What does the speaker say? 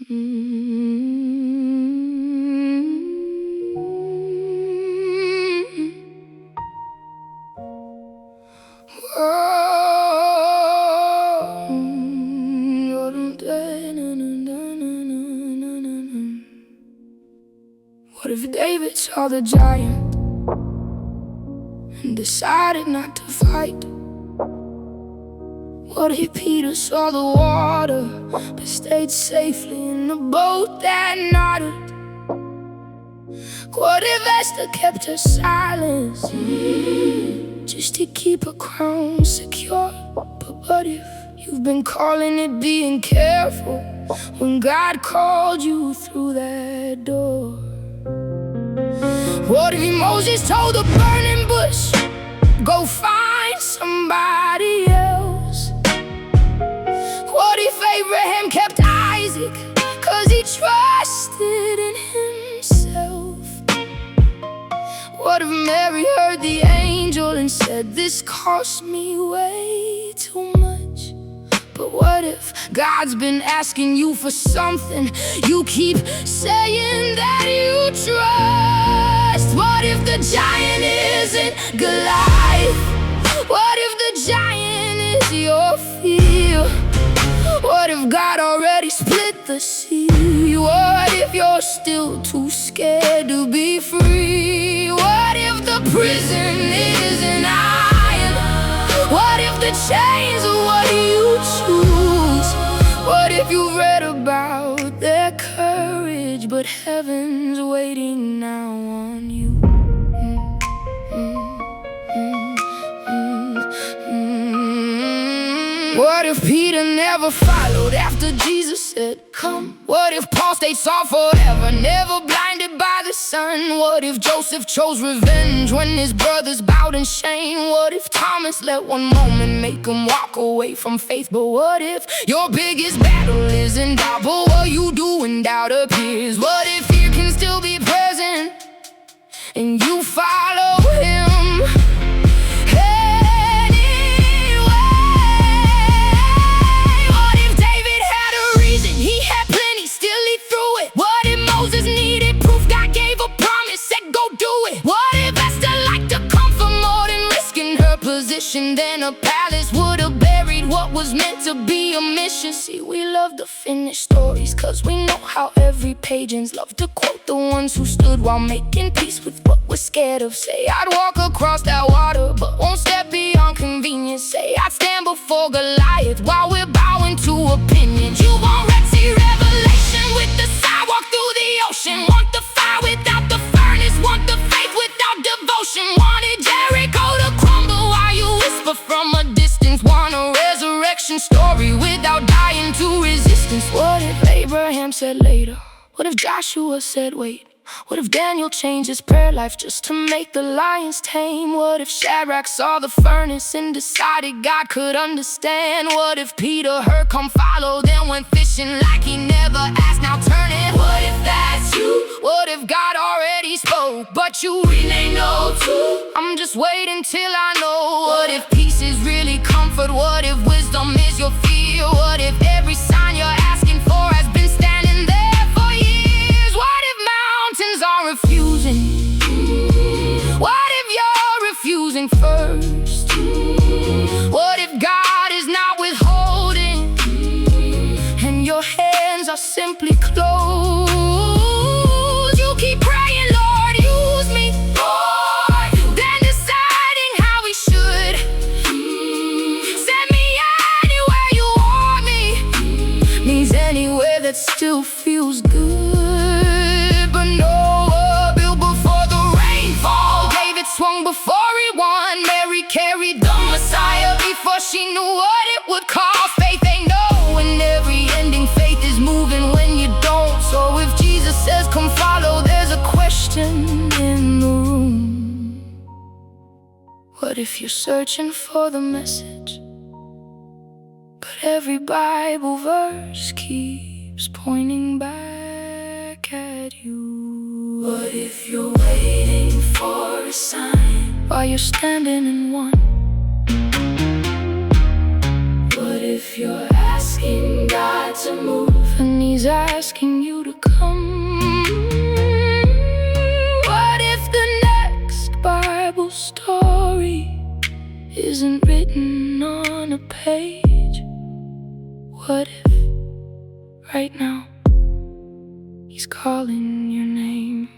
What if David saw the giant and decided not to fight? What if Peter saw the water but stayed safely in the boat that nodded? What if Esther kept her silence just to keep her crown secure? But what if you've been calling it being careful when God called you through that door? What if Moses told the burning bush, go find somebody else? What if Abraham kept Isaac, 'cause he trusted in himself? What if Mary heard the angel and said, this cost me way too much? But what if God's been asking you for something you keep saying that you trust? What if the giant isn't Goliath? What if the giant is your fear? What if God already split the sea? What if you're still too scared to be free? What if the prison is an iron? What if the chains are what you choose? What if you've read about their courage, but heaven's waiting now on you? What if Peter never followed after Jesus said, come? What if Paul stayed soft forever, never blinded by the sun? What if Joseph chose revenge when his brothers bowed in shame? What if Thomas let one moment make him walk away from faith? But what if your biggest battle isn't doubt, but what you do when doubt appears? What if fear can still be present and you follow him? Then a palace would have buried what was meant to be a mission. See, we love to finish stories 'cause we know how every page ends. Love to quote the ones who stood while making peace with what we're scared of. Say, I'd walk across that water, but won't step beyond convenience. Say, I'd stand before Goliath while we're bowing to opinions. You want Red Sea revelation with the sidewalk through the ocean. Want the fire without the furnace, want the faith without devotion. Wanted Jericho to crumble while you whisper from a distance. Want a resurrection story without dying to resistance. What if Abraham said later? What if Joshua said wait? What if Daniel changed his prayer life just to make the lions tame? What if Shadrach saw the furnace and decided God could understand? What if Peter heard come follow, then went fishing like he never asked, now turn it? What if that's you? What if God already spoke, but you really know too? I'm just waiting till I know. What if peace is really comfort? What if wisdom is your fear? What if every sign you're asking for has been standing there for years? What if mountains are refusing? What if you're refusing first? What if God is not withholding and your hands are simply closed? You keep praying, Lord, use me, then deciding how He should. Send me anywhere you want me, means anywhere that still feels good. But Noah built before the rainfall, David swung before he won, Mary carried the Messiah before she knew what it would cost. Faith ain't knowing every ending, faith is moving when you don't. So if Jesus says come follow, there's a question in the room. What if you're searching for the message, but every Bible verse keeps pointing back at you? What if you're waiting for a sign while you're standing in one? What if you're asking God to move and He's he's asking you to come? What if the next Bible story isn't written on a page? What if right now he's calling your name?